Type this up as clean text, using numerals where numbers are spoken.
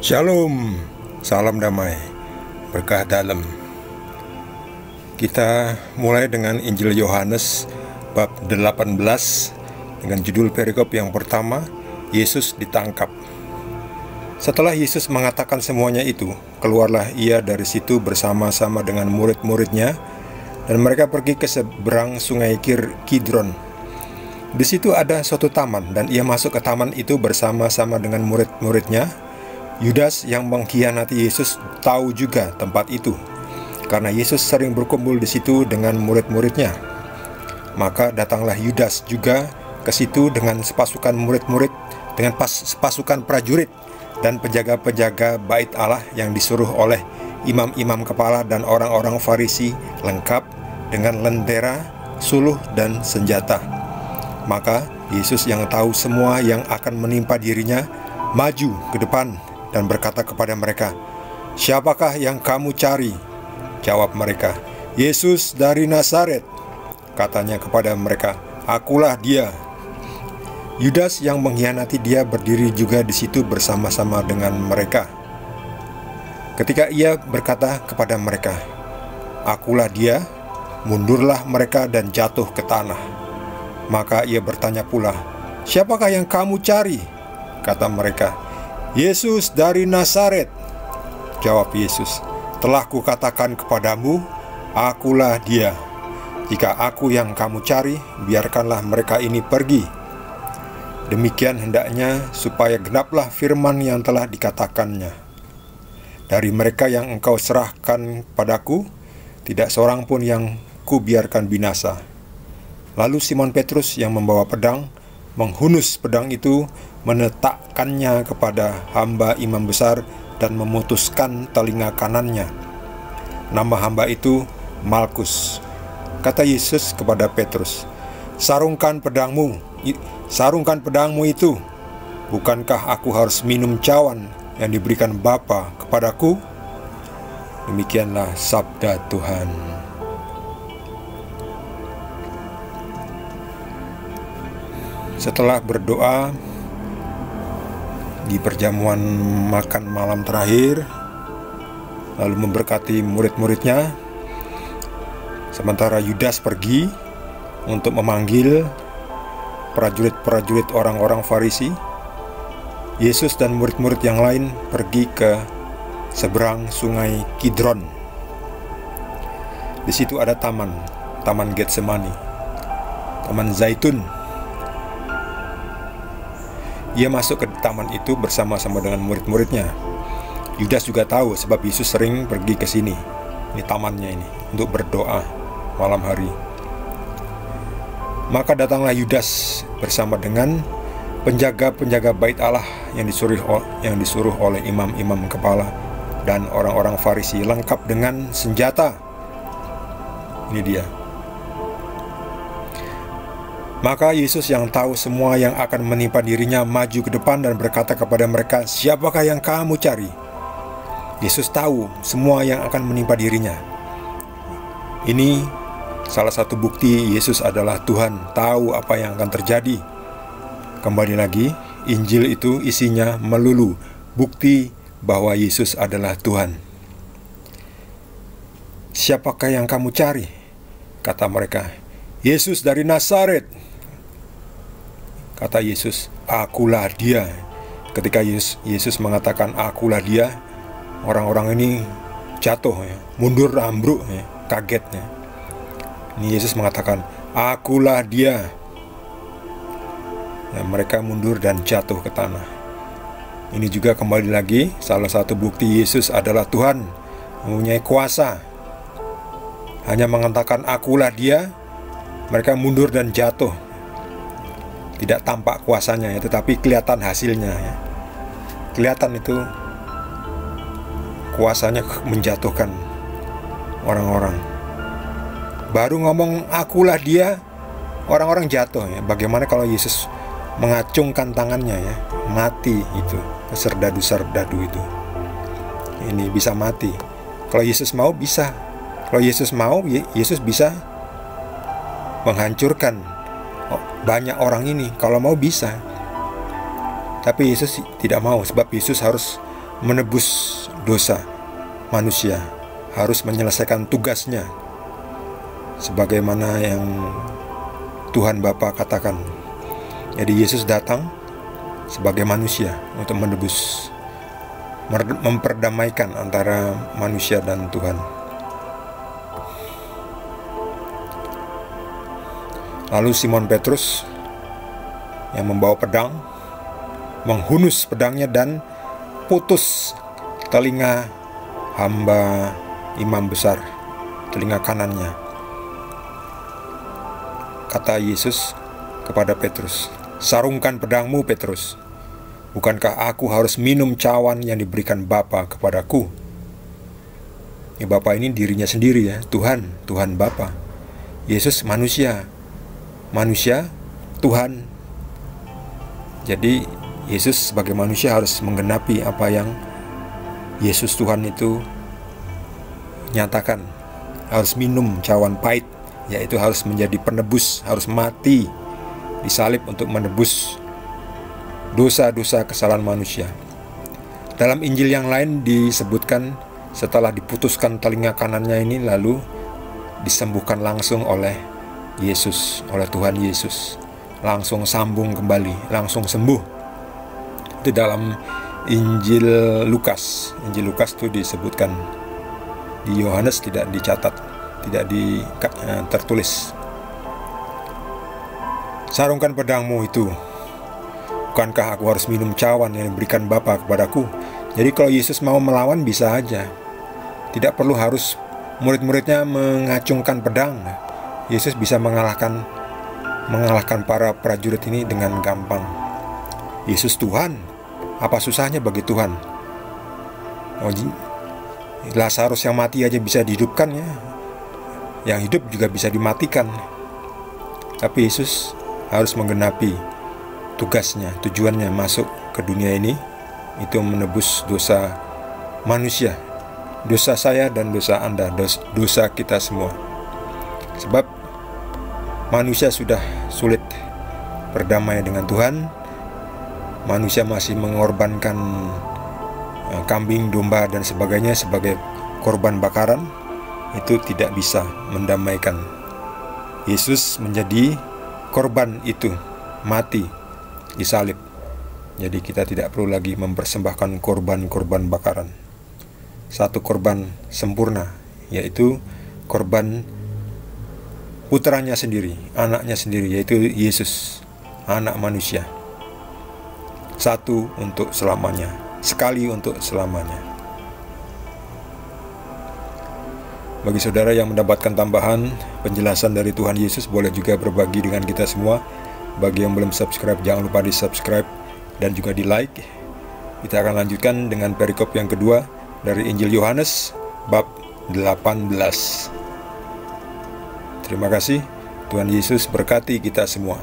Shalom, salam damai, berkah dalam. Kita mulai dengan Injil Yohanes bab 18 dengan judul perikop yang pertama, Yesus ditangkap. Setelah Yesus mengatakan semuanya itu, keluarlah ia dari situ bersama-sama dengan murid-muridnya, dan mereka pergi ke seberang sungai Kidron. Di situ ada suatu taman, dan ia masuk ke taman itu bersama-sama dengan murid-muridnya. Yudas yang mengkhianati Yesus tahu juga tempat itu, karena Yesus sering berkumpul di situ dengan murid-muridnya. Maka datanglah Yudas juga ke situ dengan sepasukan murid-murid, dengan sepasukan prajurit dan penjaga-penjaga bait Allah yang disuruh oleh imam-imam kepala dan orang-orang Farisi, lengkap dengan lentera, suluh, dan senjata. Maka Yesus yang tahu semua yang akan menimpa dirinya maju ke depan dan berkata kepada mereka, "Siapakah yang kamu cari?" Jawab mereka, "Yesus dari Nazaret." Katanya kepada mereka, "Akulah dia." Yudas yang mengkhianati dia berdiri juga di situ bersama-sama dengan mereka. Ketika ia berkata kepada mereka, "Akulah dia," mundurlah mereka dan jatuh ke tanah. Maka ia bertanya pula, "Siapakah yang kamu cari?" Kata mereka, "Yesus dari Nazaret." Jawab Yesus, "Telah kukatakan kepadamu, akulah dia. Jika aku yang kamu cari, biarkanlah mereka ini pergi." Demikian hendaknya supaya genaplah firman yang telah dikatakannya, "Dari mereka yang engkau serahkan padaku, tidak seorang pun yang kubiarkan binasa." Lalu Simon Petrus yang membawa pedang menghunus pedang itu, menetakkannya kepada hamba imam besar dan memutuskan telinga kanannya. Nama hamba itu Malkus. Kata Yesus kepada Petrus, sarungkan pedangmu itu. Bukankah aku harus minum cawan yang diberikan Bapa kepadaku?" Demikianlah sabda Tuhan. Setelah berdoa di perjamuan makan malam terakhir, lalu memberkati murid-muridnya, sementara Yudas pergi untuk memanggil prajurit-prajurit orang-orang Farisi, Yesus dan murid-murid yang lain pergi ke seberang sungai Kidron. Di situ ada Taman Getsemani, Taman Zaitun. Ia masuk ke taman itu bersama-sama dengan murid-muridnya. Yudas juga tahu sebab Yesus sering pergi ke sini. Ini tamannya ini, untuk berdoa malam hari. Maka datanglah Yudas bersama dengan penjaga-penjaga bait Allah yang disuruh oleh imam-imam kepala dan orang-orang Farisi, lengkap dengan senjata. Ini dia. Maka Yesus yang tahu semua yang akan menimpa dirinya maju ke depan dan berkata kepada mereka, "Siapakah yang kamu cari?" Yesus tahu semua yang akan menimpa dirinya. Ini salah satu bukti Yesus adalah Tuhan, tahu apa yang akan terjadi. Kembali lagi, Injil itu isinya melulu bukti bahwa Yesus adalah Tuhan. "Siapakah yang kamu cari?" Kata mereka, "Yesus dari Nazaret." Kata Yesus, "Akulah dia." Ketika Yesus mengatakan akulah dia, orang-orang ini jatuh, mundur ambruk, kagetnya. Ini Yesus mengatakan, "Akulah dia." Mereka mundur dan jatuh ke tanah. Ini juga kembali lagi salah satu bukti Yesus adalah Tuhan, mempunyai kuasa. Hanya mengatakan akulah dia, mereka mundur dan jatuh. Tidak tampak kuasanya, tetapi kelihatan hasilnya. Kelihatan itu kuasanya menjatuhkan orang-orang. Baru ngomong akulah dia, orang-orang jatuh. Bagaimana kalau Yesus mengacungkan tangannya, mati itu serdadu-serdadu itu. Ini bisa mati. Kalau Yesus mau bisa. Kalau Yesus mau, Yesus bisa menghancurkan banyak orang ini. Kalau mau bisa. Tapi Yesus tidak mau, sebab Yesus harus menebus dosa manusia, harus menyelesaikan tugasnya sebagaimana yang Tuhan Bapa katakan. Jadi Yesus datang sebagai manusia untuk menebus, memperdamaikan antara manusia dan Tuhan. Lalu Simon Petrus yang membawa pedang menghunus pedangnya dan putus telinga hamba imam besar, telinga kanannya. Kata Yesus kepada Petrus, "Sarungkan pedangmu, Petrus. Bukankah aku harus minum cawan yang diberikan Bapa kepadaku?" Bapa ini dirinya sendiri ya, Tuhan Bapa. Yesus manusia, Tuhan. Jadi Yesus sebagai manusia harus menggenapi apa yang Yesus Tuhan itu nyatakan. Harus minum cawan pahit, yaitu harus menjadi penebus, harus mati, disalib untuk menebus dosa-dosa kesalahan manusia. Dalam Injil yang lain disebutkan setelah diputuskan telinga kanannya ini, lalu disembuhkan langsung oleh Yesus, oleh Tuhan Yesus. Langsung sambung kembali, langsung sembuh. Itu dalam Injil Lukas. Injil Lukas itu disebutkan. Di Yohanes tidak dicatat, tidak tertulis. Sarungkan pedangmu itu. Bukankah aku harus minum cawan yang diberikan Bapa kepadaku? Jadi kalau Yesus mau melawan bisa aja. Tidak perlu harus murid-muridnya mengacungkan pedang. Yesus bisa mengalahkan para prajurit ini dengan gampang. Yesus Tuhan, apa susahnya bagi Tuhan? Lazarus yang mati aja bisa dihidupkan ya. Yang hidup juga bisa dimatikan. Tapi Yesus harus menggenapi tugasnya, tujuannya masuk ke dunia ini, itu menebus dosa manusia, dosa saya dan dosa Anda, dosa kita semua. Sebab manusia sudah sulit berdamai dengan Tuhan. Manusia masih mengorbankan kambing, domba dan sebagainya sebagai korban bakaran. Itu tidak bisa mendamaikan. Yesus menjadi korban itu, mati, disalib. Jadi kita tidak perlu lagi mempersembahkan korban-korban bakaran. Satu korban sempurna, yaitu korban putranya sendiri, anaknya sendiri, yaitu Yesus, anak manusia. Satu untuk selamanya, sekali untuk selamanya. Bagi saudara yang mendapatkan tambahan penjelasan dari Tuhan Yesus, boleh juga berbagi dengan kita semua. Bagi yang belum subscribe, jangan lupa di subscribe dan juga di like. Kita akan lanjutkan dengan perikop yang kedua dari Injil Yohanes bab 18. Terima kasih. Tuhan Yesus berkati kita semua.